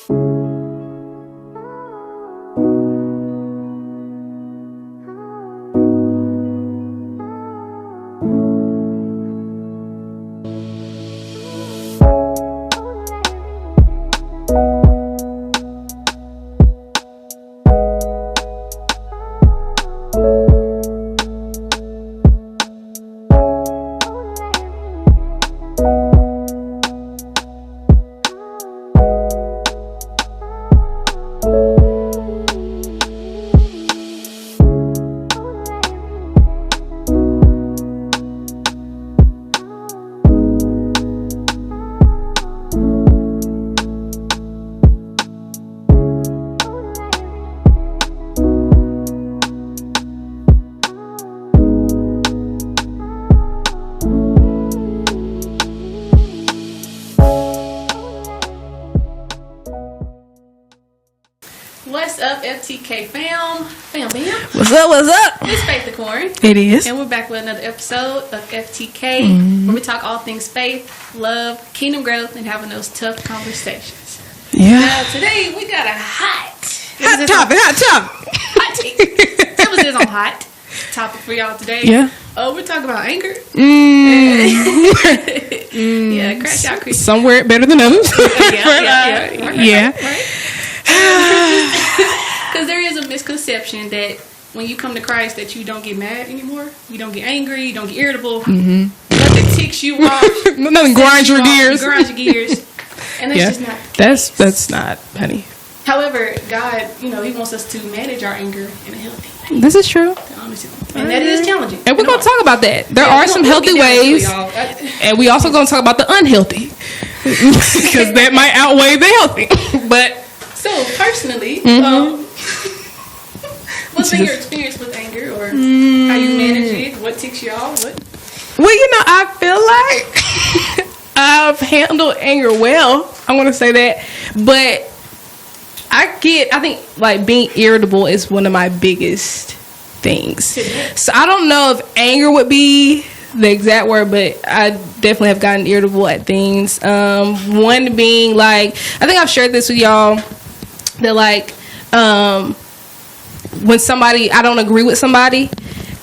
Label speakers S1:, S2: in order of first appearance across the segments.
S1: What's up, FTK fam? Bam.
S2: What's up?
S1: It's Faith the Corn.
S2: It is.
S1: And we're back with another episode of FTK, where we talk all things faith, love, kingdom growth, and having those tough conversations.
S2: Yeah.
S1: Now, today we got a hot
S2: topic.
S1: Hot take. Emphasis on hot topic for y'all today.
S2: Yeah.
S1: Oh, we're talking about anger. Yeah, crash out, Chris.
S2: Somewhere better than others.
S1: Yeah. Because there is a misconception that when you come to Christ that you don't get mad anymore, you don't get angry, you don't get irritable, nothing ticks you off,
S2: nothing grinds your gears.
S1: And that's just not the case.
S2: That's not, honey.
S1: However, God, He wants us to manage our anger in a healthy way.
S2: This is true.
S1: And that is challenging.
S2: And we're going to talk about that. There are some healthy ways. And we also going to talk about the unhealthy. Because that might outweigh the healthy. But
S1: so, personally, what's been your experience with anger, or how you manage it? What ticks you off?
S2: Well, I feel like I've handled anger well. I want to say that. But I think, like, being irritable is one of my biggest things. So, I don't know if anger would be the exact word, but I definitely have gotten irritable at things. One being, like, I think I've shared this with y'all. That, like, when I don't agree with somebody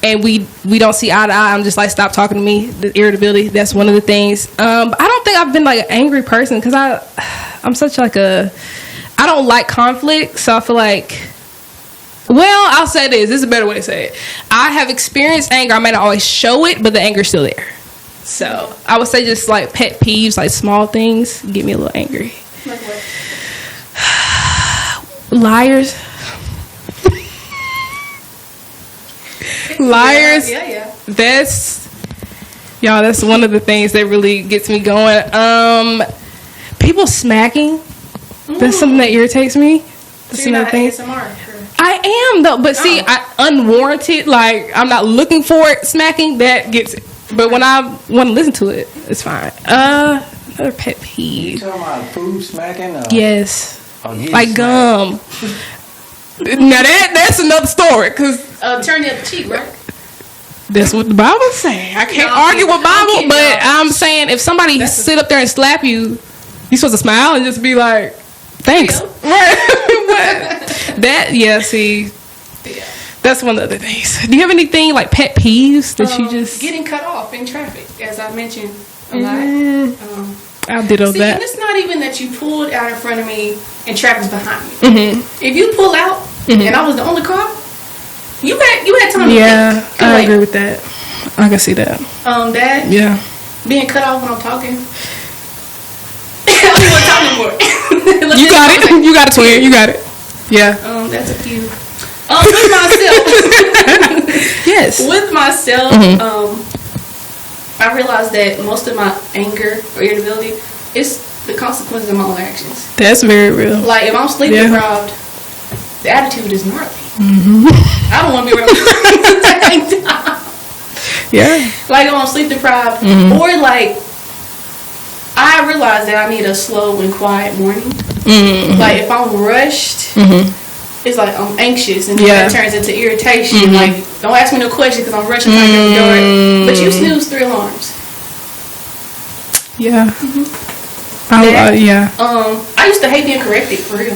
S2: and we don't see eye to eye, I'm just like, stop talking to me. The irritability, that's one of the things. But I don't think I've been like an angry person because I'm such like I don't like conflict. So I feel like, well, I'll say this is a better way to say it. I have experienced anger. I may not always show it, but the anger's still there. So I would say just like pet peeves, like small things get me a little angry.
S1: Like what?
S2: Liars.
S1: Yeah.
S2: That's one of the things that really gets me going. People smacking. That's something that irritates me.
S1: So you're not ASMR?
S2: I am though, but see, I unwarranted. Like, I'm not looking for it. Smacking, that gets it. But when I want to listen to it, it's fine. Another pet peeve.
S3: You talking about food smacking?
S2: Yes. Like
S3: smack.
S2: gum. Now that's another story, cause
S1: turn the other cheek, right?
S2: That's what the Bible's saying. I can't argue with Bible, but I'm saying if somebody sit up there and slap you, you supposed to smile and just be like, thanks. That's one of the other things. Do you have anything like pet peeves that you just
S1: getting cut off in traffic, as I mentioned a lot.
S2: I'll ditto that.
S1: And it's not even that you pulled out in front of me and traffic's behind me. If you pull out and I was the only car, you had time to think.
S2: I agree with that. I can see that. Being cut off when I'm talking. I don't want to talk no more. You got it. You got it, twin. You got it. Yeah.
S1: That's a few. With myself.
S2: Yes.
S1: With myself, I realized that most of my anger or irritability is the consequences of my own actions.
S2: That's very real.
S1: Like, if I'm sleep deprived, the attitude is gnarly. I don't want to be around.
S2: Yeah.
S1: Like, if I'm sleep deprived, or like, I realize that I need a slow and quiet morning. Like, if I'm rushed, it's like I'm anxious, and then that turns into irritation. Like, don't ask me no questions because I'm rushing like I'm doing. But you snooze 3 alarms.
S2: Yeah.
S1: I used to hate being corrected, for real.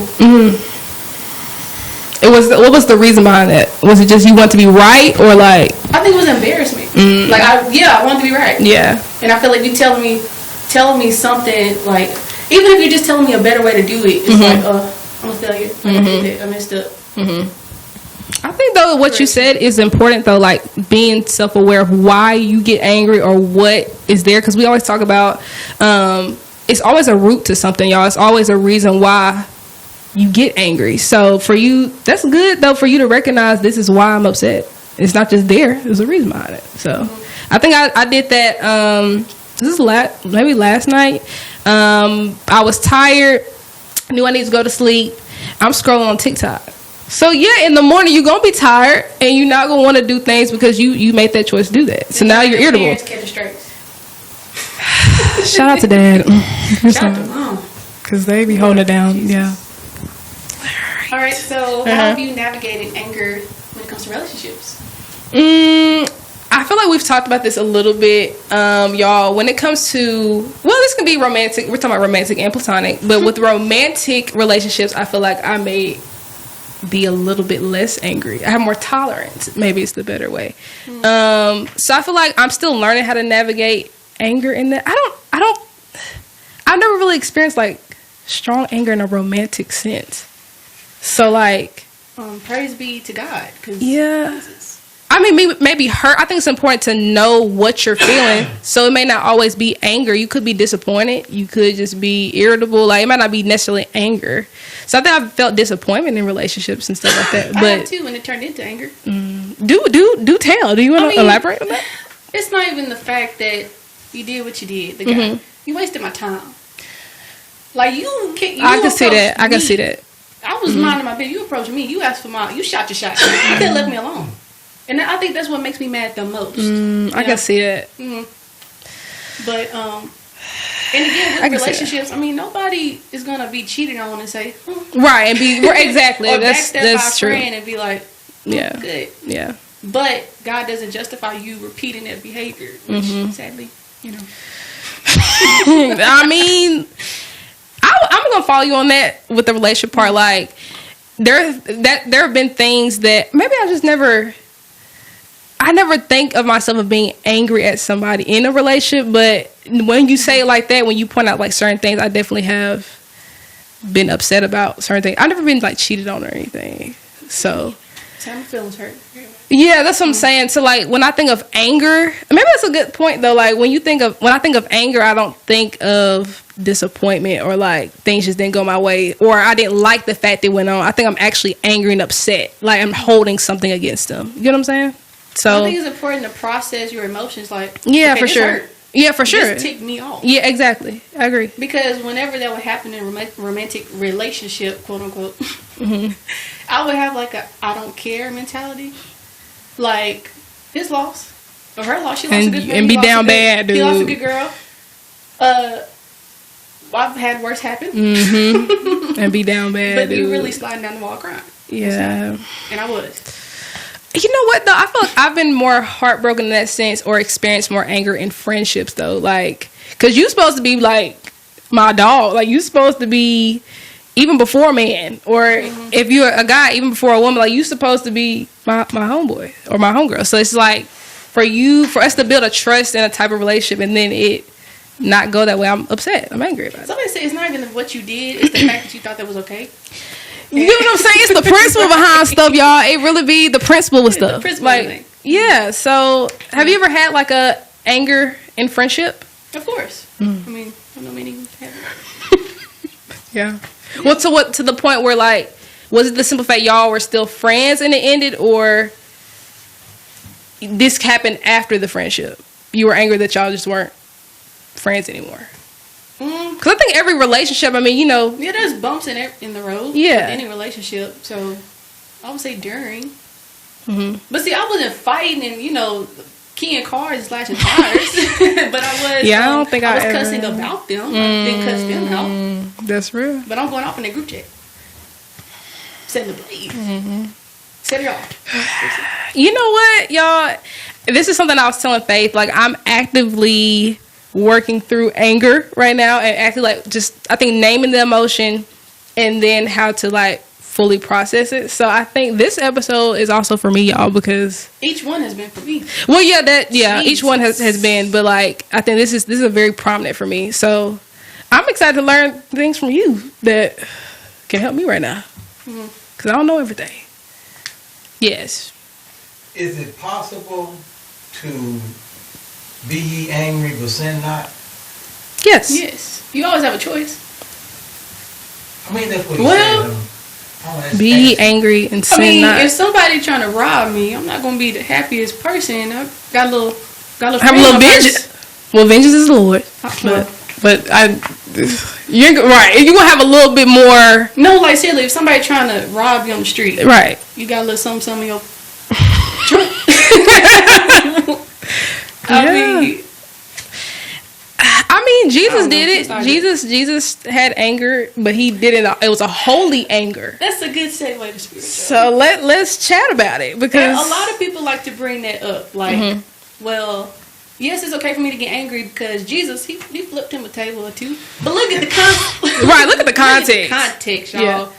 S2: What was the reason behind that? Was it just you want to be right, or like?
S1: I think it was embarrassment. Like I wanted to be right.
S2: Yeah.
S1: And I feel like you telling me something, like, even if you're just telling me a better way to do it, it's like, I'm a failure. I messed up.
S2: I think though what you said is important though, like being self-aware of why you get angry or what is there, because we always talk about it's always a root to something, y'all. It's always a reason why you get angry. So for you, that's good though, for you to recognize this is why I'm upset. It's not just there, there's a reason behind it. So I think I did that this is maybe last night. I was tired, knew I needed to go to sleep. I'm scrolling on TikTok. So yeah, in the morning you're gonna be tired and you're not gonna want to do things because you made that choice to do that. So now you're irritable. Shout out to Dad.
S1: Shout out to Mom,
S2: because they be holding it down. Yeah.
S1: All right. So how have you navigated anger when it comes to relationships?
S2: I feel like we've talked about this a little bit, y'all. When it comes to, well, this can be romantic. We're talking about romantic and platonic, but with romantic relationships, I feel like I may be a little bit less angry. I have more tolerance. Maybe it's the better way. So I feel like I'm still learning how to navigate anger in that. I've never really experienced like strong anger in a romantic sense. So like,
S1: praise be to God. 'Cause
S2: yeah. I mean, maybe hurt. I think it's important to know what you're feeling. So it may not always be anger. You could be disappointed. You could just be irritable. Like, it might not be necessarily anger. So I think I've felt disappointment in relationships and stuff like that. But
S1: I have too, and it turned into anger.
S2: Do tell. Do you want to elaborate on that?
S1: It's not even the fact that you did what you did. The guy, you wasted my time. Like you
S2: I can see that. I can see that.
S1: I was minding my business. You approached me. You asked for you shot your shot. You could have left me alone. And I think that's what makes me mad the most.
S2: I can see it.
S1: But, and again, with relationships, I mean, nobody is going to be cheated on and say,
S2: right, and be, exactly.
S1: or
S2: that's true.
S1: Friend and be like,
S2: yeah,
S1: good.
S2: Yeah.
S1: But God doesn't justify you repeating that behavior, which sadly,
S2: I mean, I'm going to follow you on that with the relationship part. Like, there have been things that maybe I never think of myself as being angry at somebody in a relationship, but when you say it like that, when you point out like certain things, I definitely have been upset about certain things. I've never been like cheated on or anything. So
S1: my feelings hurt.
S2: Yeah, that's what I'm saying. So like when I think of anger, maybe that's a good point though. Like when I think of anger, I don't think of disappointment or like things just didn't go my way or I didn't like the fact it went on. I think I'm actually angry and upset. Like I'm holding something against them. You get what I'm saying? So
S1: I think it's important to process your emotions. Like,
S2: yeah,
S1: okay,
S2: for sure.
S1: Hurt.
S2: Yeah, for sure.
S1: This ticked me off.
S2: Yeah, exactly. I agree.
S1: Because whenever that would happen in a romantic relationship, quote unquote, I would have like a I don't care mentality. Like his loss or her loss, she lost a good man.
S2: And be down bad, dude.
S1: He lost a good girl. I've had worse happen.
S2: And be down bad,
S1: but
S2: dude.
S1: you really sliding down the wall crying.
S2: Yeah.
S1: And I was.
S2: You know what though? I feel like I've been more heartbroken in that sense, or experienced more anger in friendships though. Like, cause you supposed to be like my dog. Like you supposed to be even before a man, or if you're a guy, even before a woman. Like you supposed to be my homeboy or my homegirl. So it's like for us to build a trust in a type of relationship, and then it not go that way. I'm upset. I'm angry about it.
S1: Somebody say it's not even what you did; it's the fact that you thought that was okay.
S2: You get what I'm saying? It's the principle behind stuff, y'all. It really be the principle with stuff.
S1: The principle
S2: like, yeah. So, have you ever had like a anger in friendship?
S1: Of course. I mean, I don't know many have.
S2: Yeah. Well, to the point where like, was it the simple fact y'all were still friends and it ended, or this happened after the friendship? You were angry that y'all just weren't friends anymore. Because I think every relationship, I mean,
S1: yeah, there's bumps in the road.
S2: Yeah.
S1: With any relationship, so I would say during. But see, I wasn't fighting and keying cars and slashing tires, but I was.
S2: Yeah, I don't think I was
S1: cussing about them. I didn't cuss them out.
S2: That's real.
S1: But I'm going off in that group chat, setting the blaze. Set it off.
S2: You know what, y'all? This is something I was telling Faith. Like, I'm actively working through anger right now, and actually like just I think naming the emotion and then how to like fully process it. So I think this episode is also for me, y'all, because
S1: each one has been for me.
S2: Well, each one has been, but like I think this is a very prominent for me. So I'm excited to learn things from you that can help me right now, because I don't know everything. Yes.
S3: Is it possible to be ye angry but sin not?
S2: Yes.
S1: Yes. You always have a choice.
S3: I mean, that's what he said.
S2: Be ye angry and sin not.
S1: If somebody trying to rob me, I'm not gonna be the happiest person. I got a little
S2: have a little vengeance. Well, vengeance is the Lord. But you're right. You're gonna have a little bit more.
S1: No, like seriously, if somebody trying to rob you on the street,
S2: right?
S1: You got a little something in your trunk.
S2: I mean, Jesus did it. Jesus had anger, but he did it. It was a holy anger.
S1: That's a good segue to spiritual.
S2: So let's chat about it, because
S1: a lot of people like to bring that up. Like, well, yes, it's okay for me to get angry because Jesus, he flipped him a table or two. But look at the context.
S2: Right, look at the context.
S1: Look at the context, y'all. Yeah.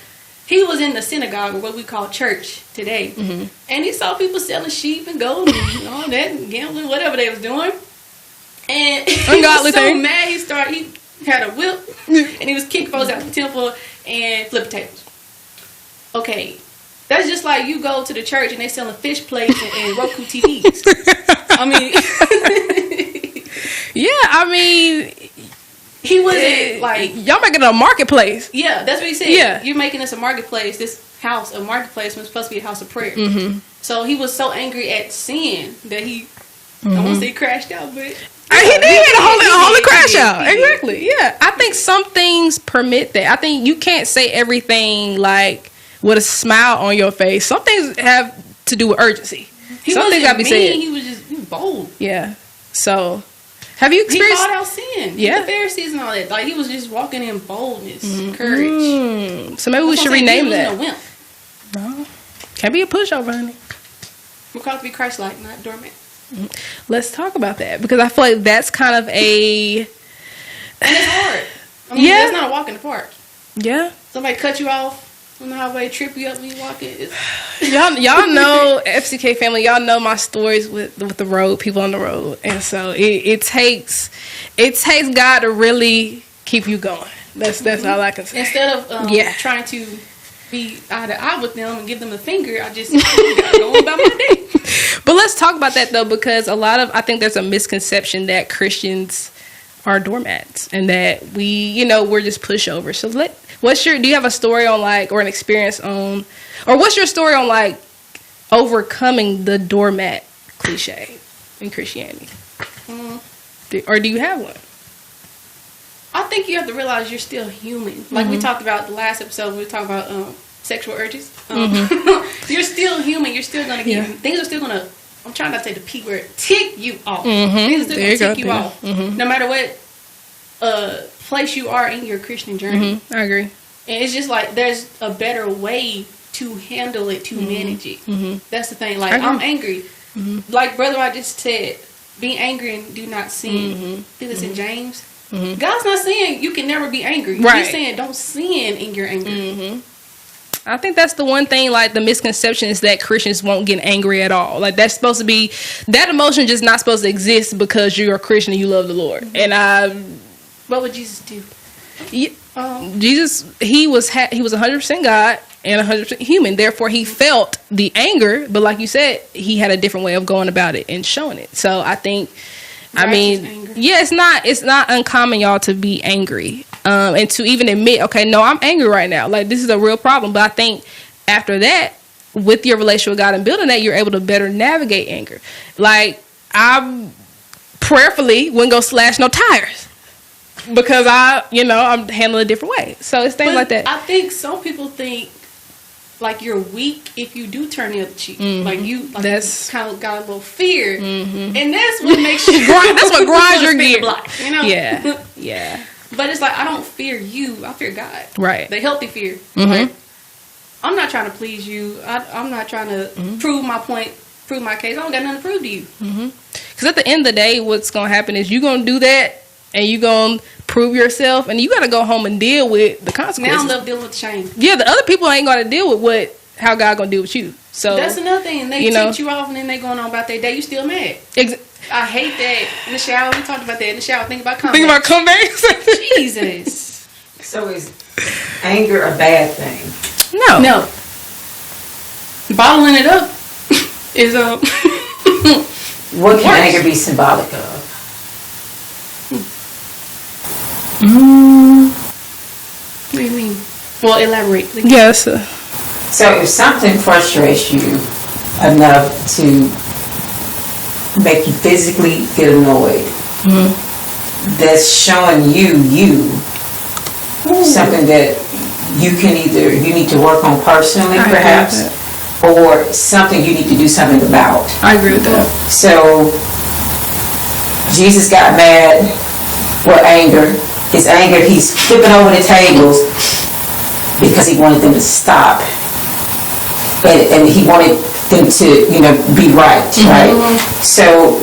S1: He was in the synagogue, or what we call church today, and he saw people selling sheep and gold and all that, and gambling, whatever they was doing. And he was so mad, he had a whip, and he was kicking folks out the temple and flipping tables. Okay, that's just like you go to the church and they selling fish plates and Roku TVs. I mean, he wasn't like,
S2: y'all making it a marketplace.
S1: Yeah, that's what he said. Yeah, you're making this a marketplace. This house a marketplace was supposed to be a house of prayer. So he was so angry at sin that he, I don't want to say crashed out, but.
S2: He did a holy crash out. Exactly. Yeah. I think some things permit that. I think you can't say everything like with a smile on your face. Some things have to do with urgency. Some things gotta be said.
S1: He was just bold.
S2: Yeah. So, have you experienced?
S1: He called out sin.
S2: Yeah.
S1: The Pharisees and all that. Like, he was just walking in boldness, courage.
S2: So maybe we should rename that.
S1: A wimp.
S2: No. Can't be a pushover, honey.
S1: We're called to be Christ-like, not doormat.
S2: Let's talk about that, because I feel like that's kind of a.
S1: And it's hard. I mean, it's not a walk in the park.
S2: Yeah.
S1: Somebody cut you off on the highway, trip you up when you walk in.
S2: Y'all know, FCK family, y'all know my stories with the road, people on the road, and so it takes God to really keep you going. That's all I can say.
S1: Instead of trying to be eye to eye with them and give them a finger, I just gotta go about my day.
S2: But let's talk about that though, because I think there's a misconception that Christians are doormats and that we're just pushovers. So do you have a story on like, or an experience on, or what's your story on like overcoming the doormat cliche in Christianity? Or do you have one?
S1: I think you have to realize you're still human. Like we talked about the last episode, we talked about sexual urges. You're still human. You're still going to get things are still going to, I'm trying not to say the P word, tick you off. Things are still going to tick you off. No matter what place you are in your Christian journey.
S2: I agree.
S1: And it's just like there's a better way to handle it, to manage it. That's the thing. Like, I'm angry. Like Brother I just said, be angry and do not sin. I think it's in James. God's not saying you can never be angry.
S2: Right.
S1: He's saying don't sin in your anger.
S2: I think that's the one thing, like the misconception is that Christians won't get angry at all. Like that's supposed to be, that emotion just not supposed to exist because you're a Christian and you love the Lord. And
S1: what would Jesus do?
S2: Jesus, he was 100% God and 100% human. Therefore, he felt the anger, but like you said, he had a different way of going about it and showing it. So I think, anger. It's not uncommon, y'all, to be angry. And to even admit, okay, no, I'm angry right now. Like, this is a real problem. But I think after that, with your relationship with God and building that, you're able to better navigate anger. Like, I prayerfully wouldn't go slash no tires because I'm handling a different way. So it's things like that.
S1: I think some people think like you're weak if you do turn the other cheek. Like you kind of got a little fear, and that's what makes you.
S2: That's what grinds your gear.
S1: Yeah. But it's like, I don't fear you. I fear God.
S2: Right.
S1: The healthy fear. Right? I'm not trying to please you. I'm not trying to prove my point, prove my case. I don't got nothing to prove to you.
S2: Because at the end of the day, what's going to happen is you're going to do that and you gonna prove yourself, and you gotta go home and deal with the consequences.
S1: Now I love dealing with shame.
S2: Yeah, the other people ain't gonna deal with how God gonna deal with you. So
S1: that's another thing. They ticked you off, and then they going on about their day. You still mad? I hate that. In the shower, we talked about that. In the shower, think about comebacks. Jesus.
S4: So is anger a bad thing?
S1: No. Bottling it up is
S4: What can anger be symbolic of?
S1: What do you mean? Well, elaborate, please.
S2: Yes.
S4: So if something frustrates you enough to make you physically get annoyed, that's showing you something that you need to work on personally, perhaps, or something you need to do something about.
S2: I agree with that.
S4: So Jesus got mad with anger. His anger, he's flipping over the tables because he wanted them to stop. And he wanted them to, be right, right? So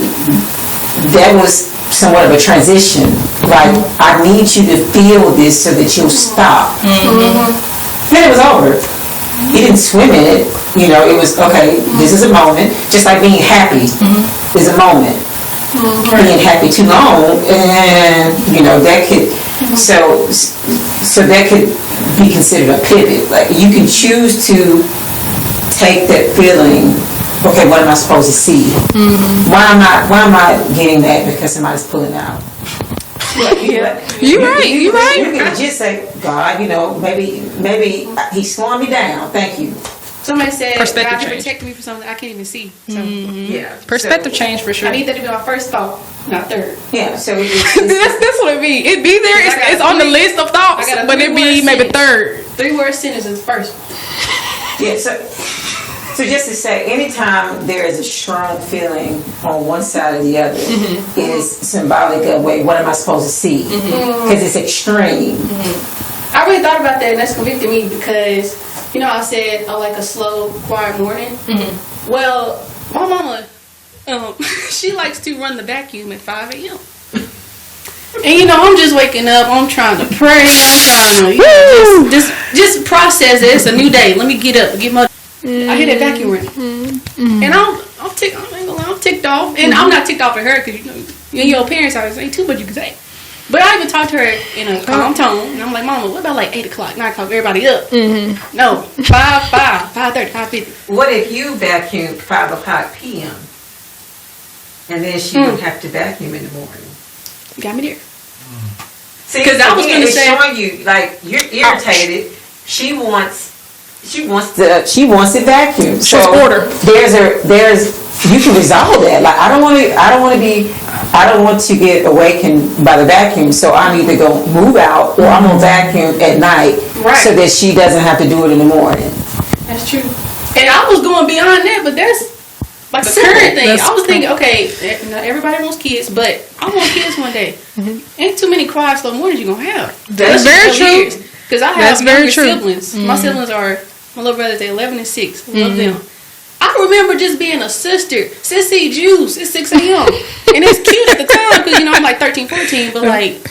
S4: that was somewhat of a transition. Like, I need you to feel this so that you'll stop. Then it was over. He didn't swim in it. It was, okay, this is a moment. Just like being happy is a moment. Being happy too long, and, that could, so that could be considered a pivot. Like, you can choose to take that feeling, okay, what am I supposed to see? Why am I getting that because somebody's pulling out?
S2: You're right.
S4: You can just say, God, maybe he's slowing me down. Thank you.
S1: Somebody said
S2: Perspective
S1: God
S2: change.
S1: protected me from something I can't even see. So
S4: Yeah.
S2: Perspective change for sure.
S1: I need that to be my first thought, not third.
S4: Yeah. So
S2: that's what it be. It be there. It's on the list of thoughts, but it be maybe third.
S1: 3-word sentences first.
S4: yeah. So just to say, anytime there is a strong feeling on one side or the other, is symbolic of, wait, what am I supposed to see? Because it's extreme.
S1: I really thought about that, and that's convicted me because, I said I like a slow, quiet morning. Well, my mama, she likes to run the vacuum at 5 a.m. And I'm just waking up. I'm trying to pray. I'm trying to just process it. It's a new day. Let me get up, get my. I hear that vacuum running, and I'm ticked off, and I'm not ticked off at her because your parents always ain't too much you can say. But I even talked to her in a calm tone, and I'm like, Mama, what about like 8 o'clock, 9 o'clock, everybody up? No, 5:30, 5:50.
S4: What if you vacuumed 5 o'clock p.m. and then she would have to vacuum in the morning?
S1: You got me there.
S4: See,
S1: because I was going to say,
S4: showing you like you're irritated. She wants it vacuumed. So
S2: order.
S4: There's you can resolve that. Like I don't want to get awakened by the vacuum, so I need to go move out, or I'm gonna vacuum at night, so that she doesn't have to do it in the morning.
S1: That's true. And I was going beyond that, but that's like the current thing. I was thinking, okay, not everybody wants kids, but I want kids one day. Ain't too many quiet slow mornings you gonna have.
S2: That's very true.
S1: Because I have younger siblings. My siblings are, my little brothers, they're 11 and 6. I love them. I remember just being a sister. Sissy Juice, it's 6 a.m. And it's cute at the time because, I'm like 13, 14, but like,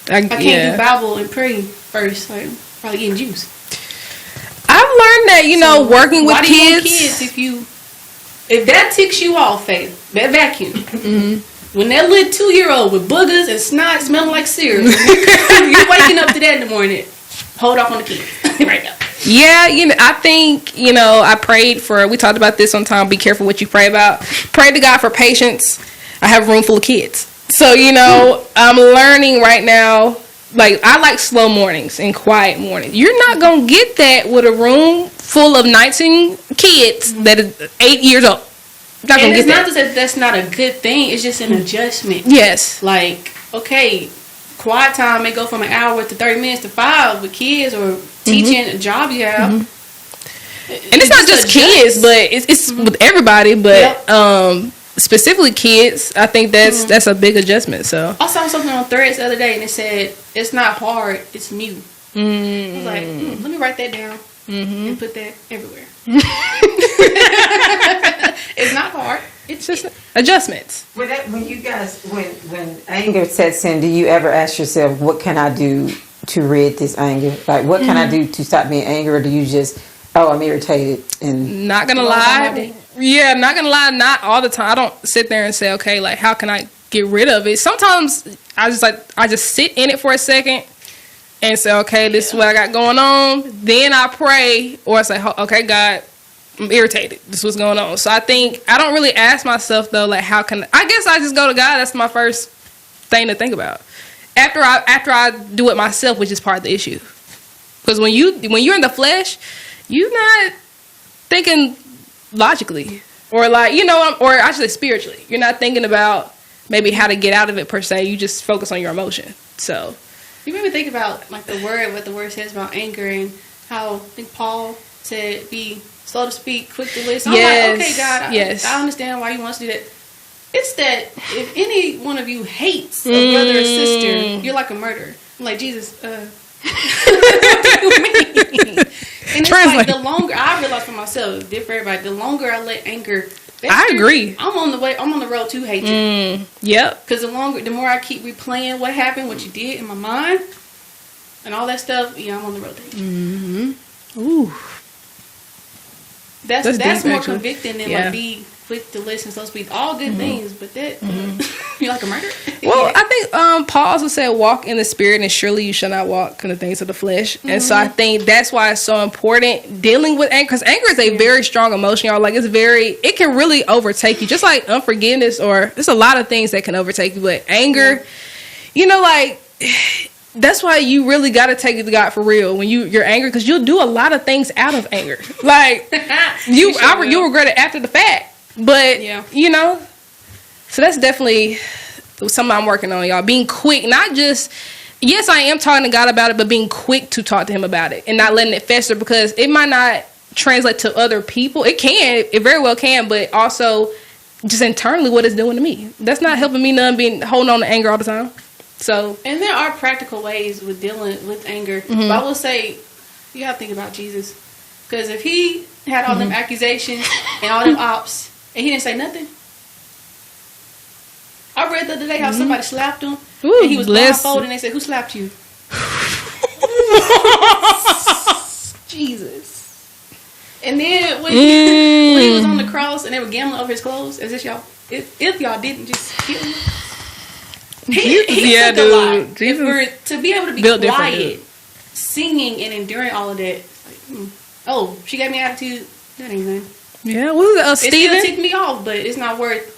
S1: I can't do Bible and pray first. Like, probably getting juice.
S2: I've learned that, working with
S1: kids.
S2: Why do you
S1: want kids if that ticks you off, Faith, that vacuum. When that little 2-year-old with boogers and snot smelling like cereal, you're waking up to that in the morning, hold off on the kids right now.
S2: Yeah, I think, I prayed for, we talked about this one time, be careful what you pray about. Pray to God for patience. I have a room full of kids. So, I'm learning right now, like, I like slow mornings and quiet mornings. You're not going to get that with a room full of 19 kids that are 8 years old.
S1: And it's not that that's not a good thing, it's just an adjustment.
S2: Yes.
S1: Like, okay, quiet time may go from an hour to 30 minutes to 5 with kids or teaching a job you have.
S2: And it's not just kids, but it's with everybody, but specifically kids. I think that's a big adjustment. So
S1: I saw something on Threads the other day and it said it's not hard, it's new. I was like, let me write that down and put that everywhere. It's not hard,
S2: It's just adjustments.
S4: When you guys, when anger sets in, do you ever ask yourself, what can I do to rid this anger? Like, what can I do to stop being angry? Or do you just, I'm irritated and
S2: Not gonna lie. Yeah, not gonna lie, not all the time. I don't sit there and say, okay, like, how can I get rid of it? Sometimes I just sit in it for a second and say, okay, this is what I got going on. Then I pray, or I say, okay, God, I'm irritated. This is what's going on. So I think I don't really ask myself though, like, how can I guess I just go to God. That's my first thing to think about. After I do it myself, which is part of the issue. Because when you're in the flesh, you're not thinking logically, or like, or I should say spiritually. You're not thinking about maybe how to get out of it per se. You just focus on your emotion. So
S1: you made me think about like what the word says about anger, and how I think Paul said, be slow to speak, quick to listen.
S2: Yes.
S1: I'm like, okay, God,
S2: yes.
S1: I understand why you want us to do that. It's that if any one of you hates a brother or sister, you're like a murderer. I'm like, Jesus, what do you mean? And it's like the longer, I realize for myself, it's different for everybody, the longer I let anger fester,
S2: I agree.
S1: I'm on the road to hatred.
S2: Yep.
S1: Because the more I keep replaying what happened, what you did in my mind, and all that stuff, I'm on the road to hatred.
S2: Mm-hmm. Ooh.
S1: That's
S2: deep,
S1: more
S2: actually.
S1: Convicting than like be quick to listen, so to speak. All good things, but that you're like a murderer.
S2: Well, I think Paul also said, "Walk in the spirit, and surely you shall not walk in the things of the flesh." And so I think that's why it's so important dealing with anger, because anger is a very strong emotion, y'all. Like it can really overtake you, just like unforgiveness, or there's a lot of things that can overtake you. But anger, like. That's why you really got to take it to God for real when you're angry, because you'll do a lot of things out of anger. Like you regret it after the fact. But so that's definitely something I'm working on, y'all. Being quick, not just yes, I am talking to God about it, but being quick to talk to Him about it and not letting it fester, because it might not translate to other people. It very well can, but also just internally what it's doing to me. That's not helping me none. Being holding on to anger all the time. So,
S1: and there are practical ways with dealing with anger. But I will say, you gotta think about Jesus, because if He had all them accusations and all them ops, and He didn't say nothing. I read the other day how somebody slapped him, and he was blindfolded, and they said, "Who slapped you?" Jesus. And then when he was on the cross and they were gambling over his clothes, as if y'all didn't just kill him. He took a lot. Jesus, to be able to be quiet, singing and enduring all of that, it's like, she gave me attitude. That ain't nothing.
S2: Yeah, what was it? Stephen?
S1: It still ticked me off, but it's not worth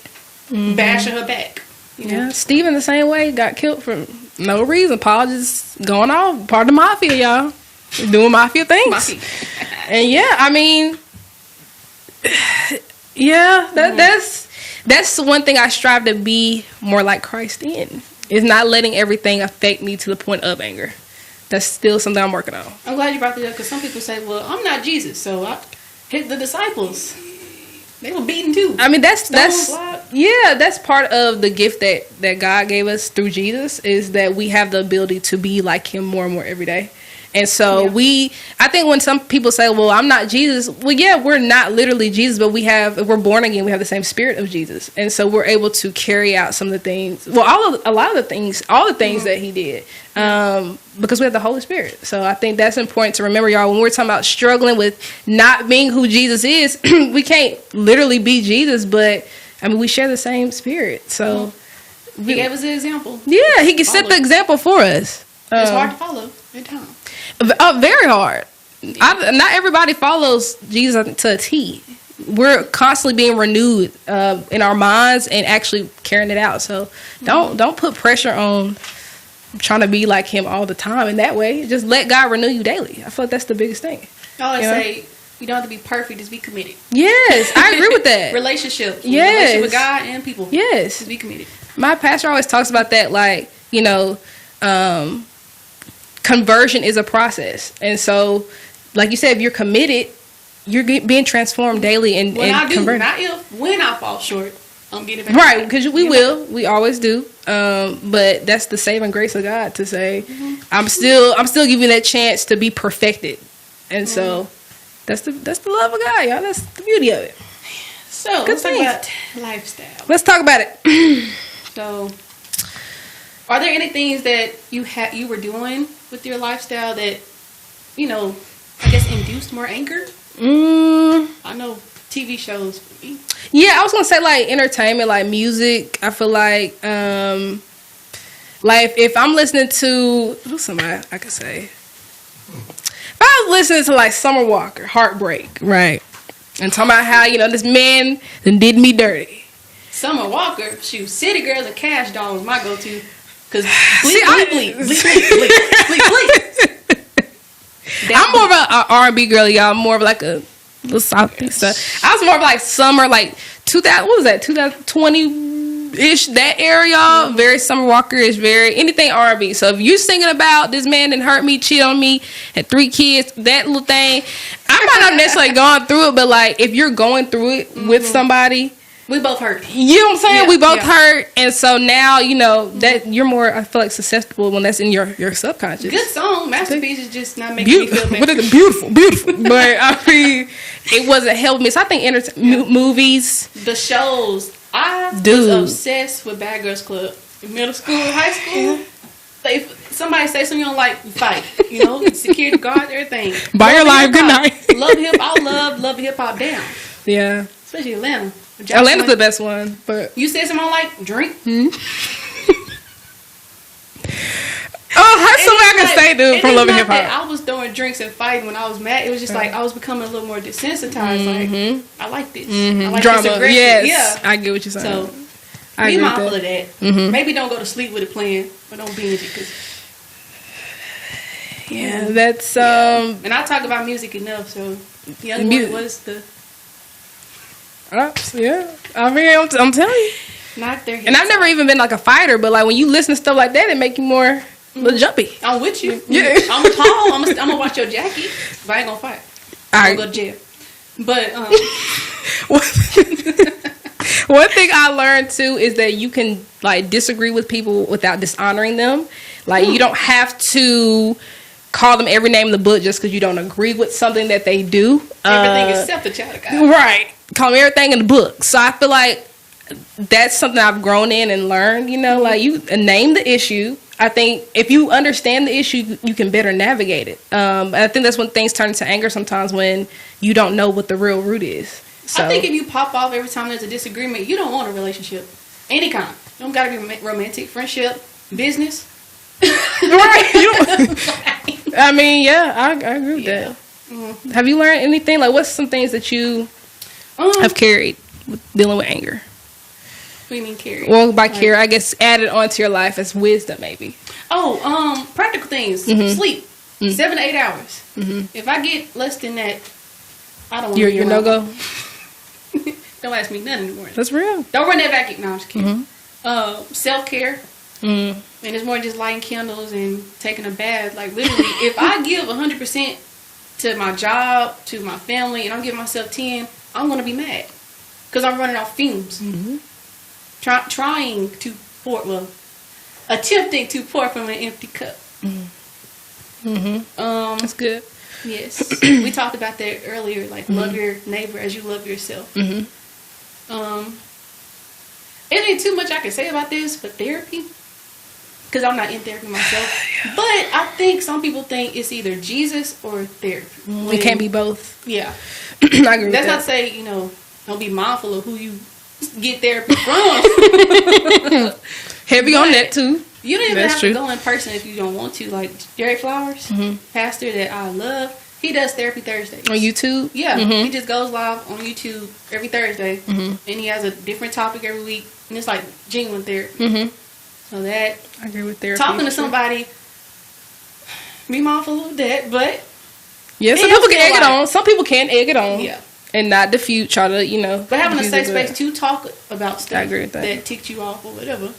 S1: bashing her back.
S2: Yeah, Stephen the same way got killed for no reason. Paul just going off, part of the mafia, y'all, doing mafia things. And I mean, that's one thing I strive to be more like Christ in, is not letting everything affect me to the point of anger. That's still something I'm working on.
S1: I'm glad you brought that up, because some people say, well, I'm not Jesus, so I hit the disciples. They were beaten too. I mean, that's part of the gift that God gave us through Jesus, is that we have the ability to be like Him more and more every day. And so I think when some people say, well, I'm not Jesus, well, we're not literally Jesus, but if we're born again, we have the same spirit of Jesus. And so we're able to carry out some of the things, all the things that He did, because we have the Holy Spirit. So I think that's important to remember, y'all, when we're talking about struggling with not being who Jesus is, we can't literally be Jesus, but I mean, we share the same spirit. So He gave us an example.
S2: Yeah, He can set the example for us.
S1: It's hard to follow at times.
S2: Very hard. Not everybody follows Jesus to a T. We're constantly being renewed in our minds and actually carrying it out. So don't put pressure on trying to be like Him all the time in that way. Just let God renew you daily. I feel like that's the biggest thing.
S1: I always say, you don't have to be perfect, just be committed.
S2: Yes, I agree with that.
S1: Relationship with God and people.
S2: Yes.
S1: Just be committed.
S2: My pastor always talks about that, like, conversion is a process. And so, like you said, if you're committed, you're being transformed daily and
S1: when I fall short, I'm getting back. Right,
S2: because we always do. But that's the saving grace of God to say, I'm still giving you that chance to be perfected. And so that's the love of God, y'all. That's the beauty of it.
S1: So
S2: Good
S1: let's talk
S2: things.
S1: about lifestyle.
S2: Let's talk about it.
S1: So, are there any things that you were doing with your lifestyle that, I guess induced more anger? I know TV shows.
S2: Yeah, I was gonna say like entertainment, like music. I feel like if I'm listening to who's somebody I could say, if I was listening to like Summer Walker, Heartbreak, right, and talking about how this man then did me dirty.
S1: Summer Walker, shoot, City Girls and Cash Doll was my go-to. Cause
S2: I'm more of a R&B girl, y'all. I'm more of like a little softy stuff. I was more of like summer, like 2000. What was that? 2020-ish. That era, y'all. Very Summer Walker-ish. Very anything R&B. So if you're singing about this man that hurt me, cheated on me, had 3 kids, that little thing, I might not necessarily gone through it, but like if you're going through it with somebody.
S1: We both hurt.
S2: You know what I'm saying?
S1: Yeah,
S2: we both hurt. And so now, that you're more, I feel like, susceptible when that's in your subconscious.
S1: Good song. Masterpiece is just not making me feel better.
S2: What is it? Beautiful. But, I mean, it wasn't helping me. So I think movies.
S1: The shows. I was obsessed with Bad Girls Club. In middle school, high school. If somebody say something you don't like, fight. Security guard, everything.
S2: Buy your life. Good night.
S1: Love hip-hop down.
S2: Yeah.
S1: Especially Atlanta.
S2: Atlanta's the best one, but
S1: you said something like drink.
S2: That's something I can say, dude, from loving hip hop.
S1: I was throwing drinks and fighting when I was mad. It was just like I was becoming a little more desensitized. Like I like this. I like
S2: drama.
S1: this aggression.
S2: Yes,
S1: yeah.
S2: I get what you're saying.
S1: So
S2: I
S1: be mindful of that. Maybe don't go to sleep with it playing, but don't binge it.
S2: That's
S1: And I talk about music enough. So young boy was the.
S2: Yeah, I mean, I'm telling you.
S1: Not there.
S2: And I've never even been like a fighter, but like when you listen to stuff like that, it make you more a little jumpy.
S1: I'm with you.
S2: Yeah.
S1: I'm tall. I'm gonna watch your jacket, but I ain't gonna fight. I'm gonna go to jail. But
S2: one thing I learned too is that you can like disagree with people without dishonoring them. Like you don't have to call them every name in the book just because you don't agree with something that they do.
S1: Everything except the child of God.
S2: Right. Call them everything in the book. So I feel like that's something I've grown in and learned, like you name the issue. I think if you understand the issue, you can better navigate it. I think that's when things turn into anger sometimes when you don't know what the real root is. So.
S1: I think if you pop off every time there's a disagreement, you don't want a relationship. Any kind. You don't gotta be romantic, friendship, business.
S2: Right. I mean, I agree with that. Mm-hmm. Have you learned anything? Like, what's some things that you have carried with dealing with anger?
S1: What do you mean carry?
S2: Well, by carry, I guess added onto your life as wisdom, maybe.
S1: Oh, practical things. Sleep. 7 to 8 hours. If I get less than that, I don't want to be
S2: You're no-go?
S1: Don't ask me nothing anymore.
S2: That's real.
S1: Don't run that vacuum. No, I'm just kidding. Self-care. And it's more just lighting candles and taking a bath. Like, literally, if I give 100% to my job, to my family, and I'm giving myself 10, I'm going to be mad. Because I'm running off fumes. Trying to pour, attempting to pour from an empty cup.
S2: That's good.
S1: Yes. We talked about that earlier. Like, love your neighbor as you love yourself. It ain't too much I can say about this, but therapy. Because I'm not in therapy myself. But I think some people think it's either Jesus or therapy.
S2: It can't be both.
S1: Yeah.
S2: I agree with
S1: That's
S2: that.
S1: not to say, don't be mindful of who you get therapy from.
S2: Heavy on that too.
S1: You don't even have to go in person if you don't want to. Like Jerry Flowers, pastor that I love, he does therapy Thursdays.
S2: On YouTube?
S1: Yeah. He just goes live on YouTube every Thursday. And he has a different topic every week. And it's like genuine therapy. So that,
S2: I agree with therapy.
S1: talking to somebody, be mindful of that, but
S2: yeah, some people can egg it on. Some people can egg it on.
S1: Yeah.
S2: And not defute, try to,
S1: But having a safe space to talk about stuff
S2: I agree with that
S1: ticked you off or whatever.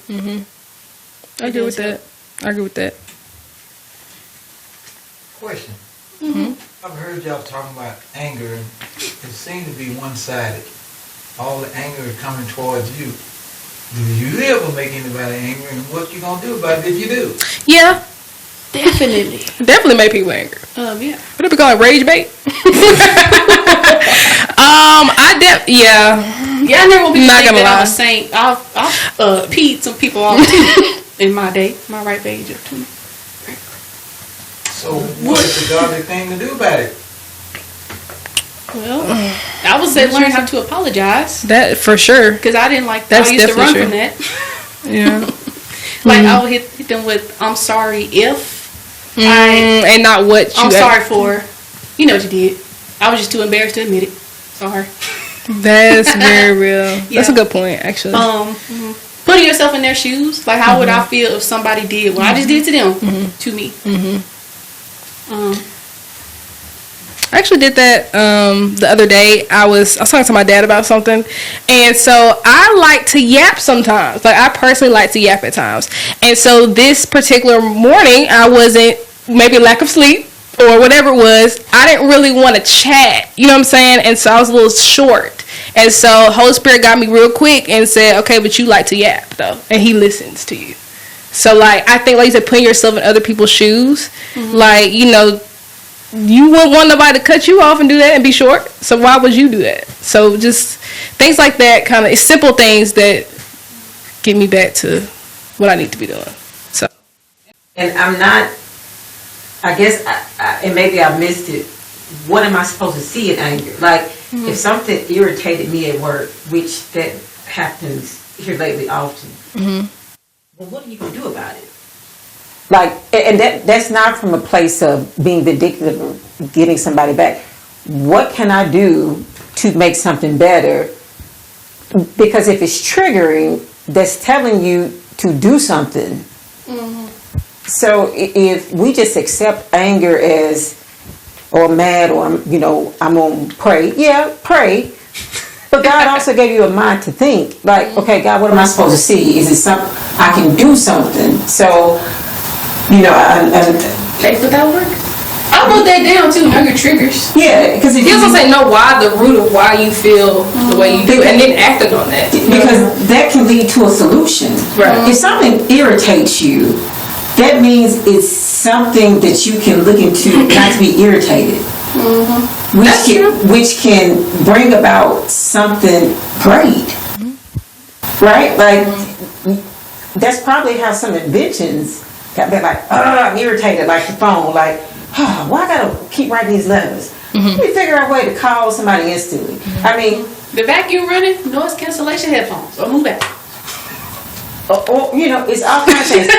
S2: I agree with that. I agree with that.
S3: Question. I've heard y'all talking about anger, and it seems to be one-sided. All the anger is coming towards you. Do you ever make anybody angry, and what you gonna do about it if you do?
S2: Yeah. Definitely make people angry.
S1: Yeah.
S2: What do we call it? Rage bait?
S1: Yeah, I never want people
S2: Not
S1: to think
S2: gonna
S1: that I'm
S2: lie.
S1: a saint. I've peed some people off too in my day, my ripe age of 20.
S3: So what's the godly thing to do about it?
S1: Well, I would say learn how to apologize.
S2: That for sure.
S1: Because I didn't like
S2: That's
S1: I used to run
S2: definitely
S1: from that.
S2: Yeah.
S1: Like I would hit them with I'm sorry if
S2: and not what you.
S1: I'm sorry for. You know what you did. I was just too embarrassed to admit it. Sorry.
S2: That's very real.
S1: Yeah.
S2: That's a good point, actually.
S1: Putting yourself in their shoes. Like how would I feel if somebody did what I just did to them to me?
S2: I actually did that the other day. I was talking to my dad about something, and so I like to yap sometimes. Like I personally like to yap at times, and so this particular morning I wasn't, maybe lack of sleep or whatever it was. I didn't really want to chat. You know what I'm saying? And so I was a little short, and so Holy Spirit got me real quick and said, "Okay, but you like to yap though," and He listens to you. So like I think, like you said, putting yourself in other people's shoes, like you wouldn't want nobody to cut you off and do that and be short. So why would you do that? So just things like that, kind of simple things that get me back to what I need to be doing. So,
S4: And I'm not, I guess, and maybe I missed it. What am I supposed to see in anger? Like, if something irritated me at work, which that happens here lately often, well, what are you going to do about it? Like, and that's not from a place of being vindictive or getting somebody back. What can I do to make something better? Because if it's triggering, that's telling you to do something. So if we just accept anger as, or mad, or, I'm going to pray. Yeah, pray. But God also gave you a mind to think. Like, okay, God, what am I supposed to see? Is it something, I can do something? So,
S1: Faith without work. I wrote that down too. Anger triggers.
S4: Yeah, because
S2: he also say know why, the root of why you feel the way you do, and then acting on that.
S4: Because that can lead to a solution.
S2: Right.
S4: If something irritates you, that means it's something that you can look into, not to be irritated. Which can bring about something great. Right? Like, that's probably how some inventions got been like, I'm irritated, like the phone, like, why I gotta keep writing these letters? Let me figure out a way to call somebody instantly. I mean,
S1: the vacuum running, noise cancellation headphones, or move back.
S4: or it's all kinds of things.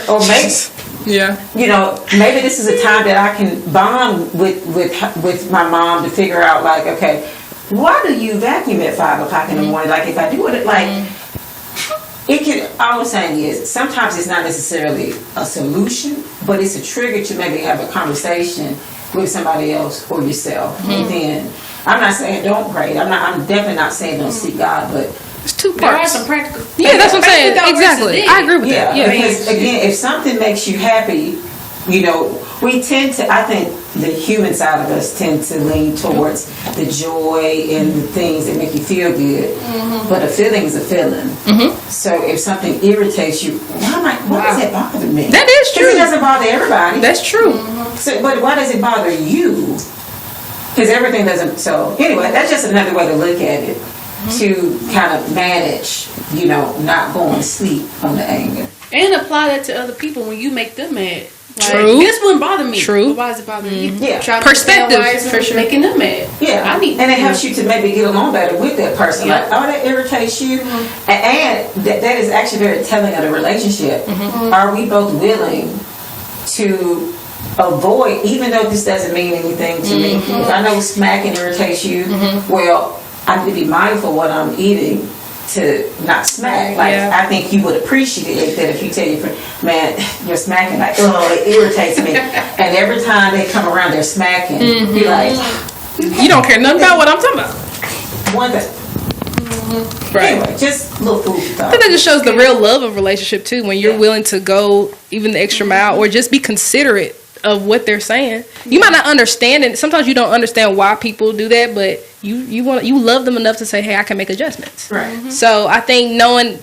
S4: Or maybe, maybe this is a time that I can bond with my mom to figure out, like, okay, why do you vacuum at 5 o'clock in the morning? Like, if I do it, like. It can, all I'm saying is, sometimes it's not necessarily a solution, but it's a trigger to maybe have a conversation with somebody else or yourself. And then, I'm not saying don't pray. I'm definitely not saying don't seek God, but
S2: It's two
S1: There are
S2: parts.
S1: some practical.
S2: Yeah, that's what I'm saying.
S1: Practical
S2: Exactly.
S1: versus
S2: I agree with
S4: yeah,
S2: that. Yeah.
S4: because again, if something makes you happy, we tend to, I think the human side of us tend to lean towards the joy and the things that make you feel good. But a feeling is a feeling. So if something irritates you, why does it bother me?
S2: That is true.
S4: Because it doesn't bother everybody.
S2: That's true.
S4: So, but why does it bother you? Because everything doesn't. So anyway, that's just another way to look at it, to kind of manage, not going to sleep on the anger.
S1: And apply that to other people when you make them mad. Like,
S2: True.
S1: This wouldn't bother me.
S2: True.
S1: But why is it bothering you?
S4: Yeah.
S1: Try to
S2: Perspective,
S1: understand why it's
S2: for sure.
S1: making them mad.
S4: Yeah, and it helps you to maybe get along better with that person.
S1: Yeah.
S4: Like, that irritates you, and that is actually very telling of the relationship. Are we both willing to avoid, even though this doesn't mean anything to me? If I know smacking irritates you, well, I need to be mindful what I'm eating to not smack. Like, I think you would appreciate that if you tell your friend, man, you're smacking, like, oh, it irritates me. And every time they come around, they're smacking. Be like,
S2: You don't care nothing about what I'm talking about.
S4: one thing.
S2: Right.
S4: Anyway, just a little food for
S2: I
S4: thought.
S2: think that just shows the real love of relationship too, when you're willing to go even the extra mile or just be considerate of what they're saying. You might not understand it. Sometimes you don't understand why people do that, but you love them enough to say, hey, I can make adjustments.
S4: Right.
S2: So I think knowing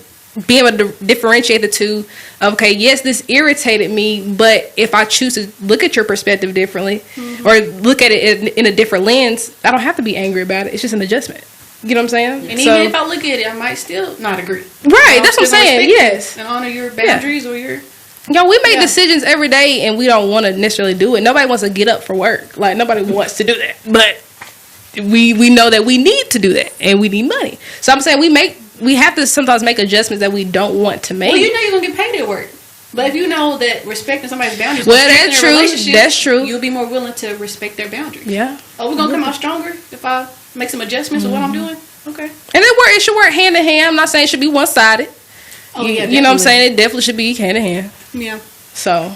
S2: being able to differentiate the two. Okay, yes, this irritated me, but if I choose to look at your perspective differently or look at it in a different lens, I don't have to be angry about it. It's just an adjustment. You know what I'm saying?
S1: And even if I look at it, I might still not agree.
S2: Right, that's what I'm saying. Yes.
S1: And honor your boundaries or your...
S2: We make decisions every day and we don't want to necessarily do it. Nobody wants to get up for work. Like, nobody wants to do that. But we know that we need to do that and we need money. So I'm saying we have to sometimes make adjustments that we don't want to make.
S1: Well, you know you're going to get paid at work. But if you know that respecting somebody's boundaries...
S2: Well, that's true. That's true.
S1: You'll be more willing to respect their boundaries.
S2: Yeah.
S1: Oh, we're going to come out stronger if I make some adjustments of what I'm doing? Okay.
S2: And it should work hand in hand. I'm not saying it should be one-sided.
S1: Oh, yeah,
S2: you know what I'm saying? It definitely should be hand in hand.
S1: Yeah.
S2: So...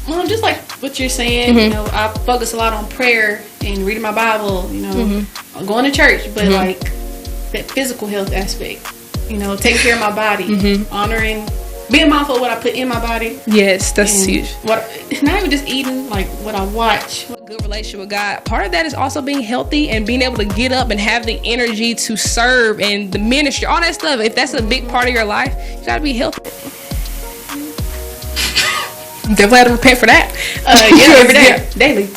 S1: Well, just like what you're saying, you know, I focus a lot on prayer and reading my Bible, you know, going to church, but like that physical health aspect, you know, taking care of my body, honoring, being mindful of what I put in my body.
S2: Yes, that's huge.
S1: Not even just eating, like what I watch.
S2: A good relationship with God. Part of that is also being healthy and being able to get up and have the energy to serve and the ministry, all that stuff. If that's a big part of your life, you gotta be healthy. Definitely have to repent for that.
S1: Every day, daily.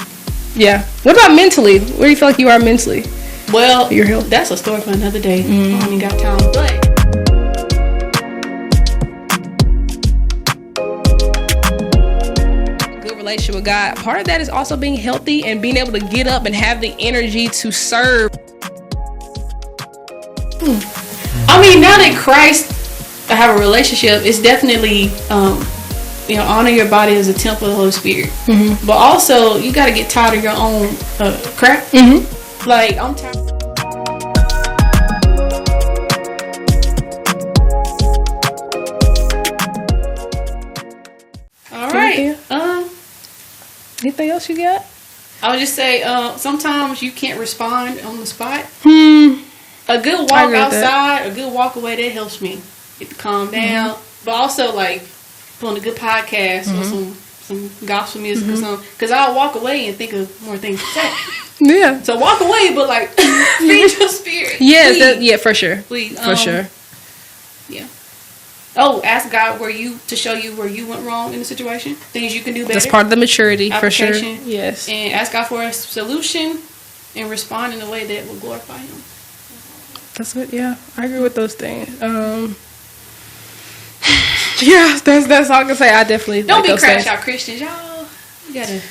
S2: Yeah. What about mentally? Where do you feel like you are mentally?
S1: Well,
S2: your health.
S1: That's a story for another day. I don't even got time. But
S2: good relationship with God. Part of that is also being healthy and being able to get up and have the energy to serve.
S1: I mean, now that Christ, I have a relationship, it's definitely. You know, honor your body as a temple of the Holy Spirit. But also, you got to get tired of your own crap. Like, I'm tired. All right.
S2: Anything else you got?
S1: I'll just say, sometimes you can't respond on the spot. A good walk outside, a good walk away, that helps me get to calm down. But also, like, on a good podcast or some gospel music or something, because I'll walk away and think of more things to say.
S2: Yeah.
S1: So walk away, but like feed your spirit.
S2: Yes, for sure.
S1: Please,
S2: for sure.
S1: Yeah. Oh, ask God to show you where you went wrong in the situation, things you can do better.
S2: That's part of the maturity, for sure. Yes.
S1: And ask God for a solution and respond in a way that will glorify Him.
S2: That's good. Yeah, I agree with those things. Yeah, that's all I can say. I definitely
S1: don't be crash out Christians, y'all. You gotta.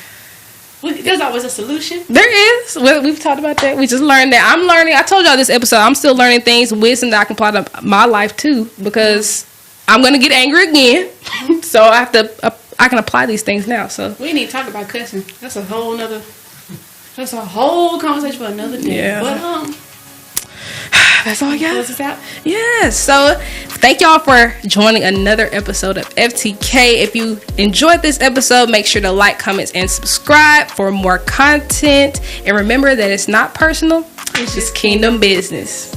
S1: There's always a solution.
S2: There is. We've talked about that. We just learned that. I'm learning. I told y'all this episode. I'm still learning things, wisdom that I can apply to my life too, because I'm gonna get angry again. So I have to. I can apply these things now. So
S1: we need to talk about cussing. That's a whole conversation for another day.
S2: Yeah.
S1: But
S2: that's all I got.
S1: Close this out.
S2: Yes. So thank y'all for joining another episode of FTK. If you enjoyed this episode, make sure to like, comments, and subscribe for more content. And remember that it's not personal. It's just kingdom business.